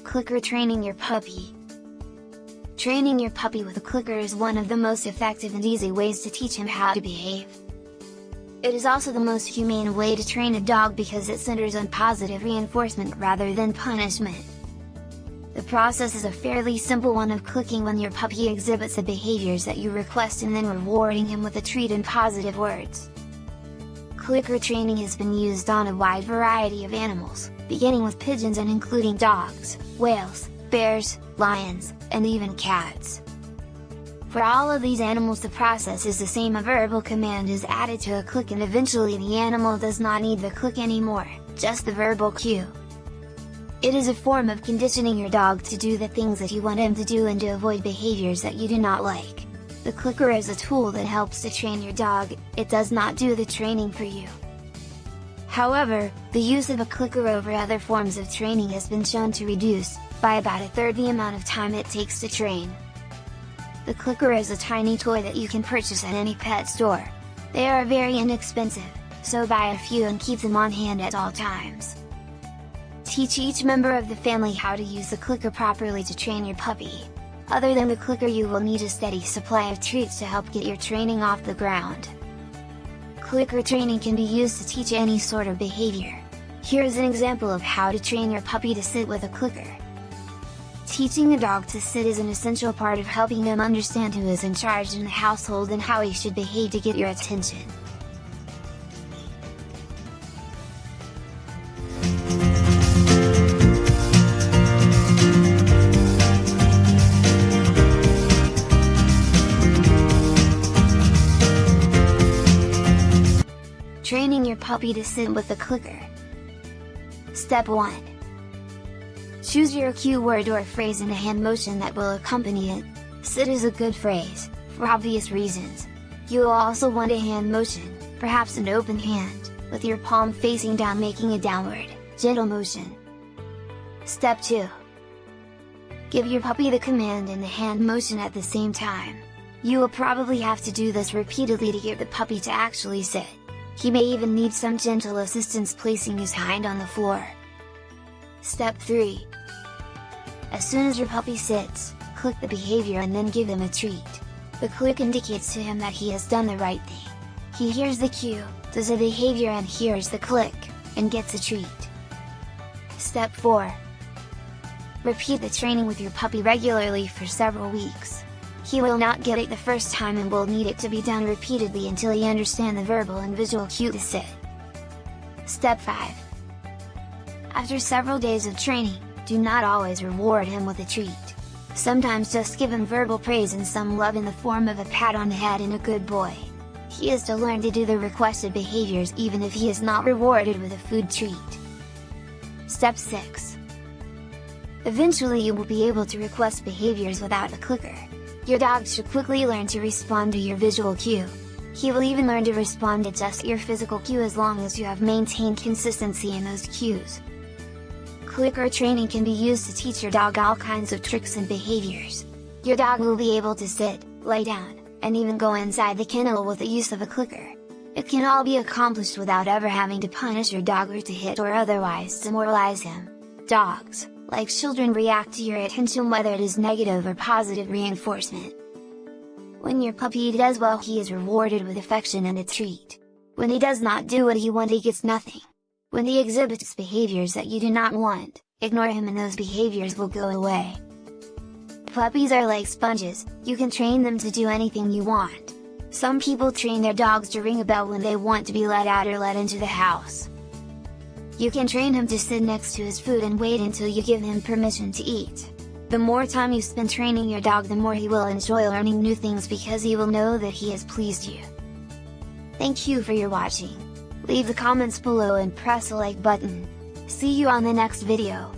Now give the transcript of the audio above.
clicker training your puppy. Training your puppy with a clicker is one of the most effective and easy ways to teach him how to behave. It is also the most humane way to train a dog because it centers on positive reinforcement rather than punishment. The process is a fairly simple one of clicking when your puppy exhibits the behaviors that you request and then rewarding him with a treat and positive words. Clicker training has been used on a wide variety of animals, beginning with pigeons and including dogs, whales, bears, lions, and even cats. For all of these animals the process is the same. A verbal command is added to a click and eventually the animal does not need the click anymore, just the verbal cue. It is a form of conditioning your dog to do the things that you want him to do and to avoid behaviors that you do not like. The clicker is a tool that helps to train your dog, it does not do the training for you. However, the use of a clicker over other forms of training has been shown to reduce, by about a third, the amount of time it takes to train. The clicker is a tiny toy that you can purchase at any pet store. They are very inexpensive, so buy a few and keep them on hand at all times. Teach each member of the family how to use the clicker properly to train your puppy. Other than the clicker, you will need a steady supply of treats to help get your training off the ground. Clicker training can be used to teach any sort of behavior. Here is an example of how to train your puppy to sit with a clicker. Teaching a dog to sit is an essential part of helping him understand who is in charge in the household and how he should behave to get your attention. Training your puppy to sit with a clicker. Step 1. Choose your cue word or phrase and a hand motion that will accompany it. Sit is a good phrase, for obvious reasons. You will also want a hand motion, perhaps an open hand, with your palm facing down making a downward, gentle motion. Step 2. Give your puppy the command and the hand motion at the same time. You will probably have to do this repeatedly to get the puppy to actually sit. He may even need some gentle assistance placing his hind on the floor. Step 3. As soon as your puppy sits, click the behavior and then give him a treat. The click indicates to him that he has done the right thing. He hears the cue, does a behavior and hears the click, and gets a treat. Step 4. Repeat the training with your puppy regularly for several weeks. He will not get it the first time and will need it to be done repeatedly until he understands the verbal and visual cue to sit. Step 5. After several days of training, do not always reward him with a treat. Sometimes just give him verbal praise and some love in the form of a pat on the head and a good boy. He is to learn to do the requested behaviors even if he is not rewarded with a food treat. Step 6. Eventually you will be able to request behaviors without a clicker. Your dog should quickly learn to respond to your visual cue. He will even learn to respond to just your physical cue as long as you have maintained consistency in those cues. Clicker training can be used to teach your dog all kinds of tricks and behaviors. Your dog will be able to sit, lay down, and even go inside the kennel with the use of a clicker. It can all be accomplished without ever having to punish your dog or to hit or otherwise demoralize him. Dogs, like children, react to your attention whether it is negative or positive reinforcement. When your puppy does well, he is rewarded with affection and a treat. When he does not do what you want, he gets nothing. When he exhibits behaviors that you do not want, ignore him and those behaviors will go away. Puppies are like sponges, you can train them to do anything you want. Some people train their dogs to ring a bell when they want to be let out or let into the house. You can train him to sit next to his food and wait until you give him permission to eat. The more time you spend training your dog, the more he will enjoy learning new things because he will know that he has pleased you. Thank you for your watching. Leave the comments below and press the like button. See you on the next video.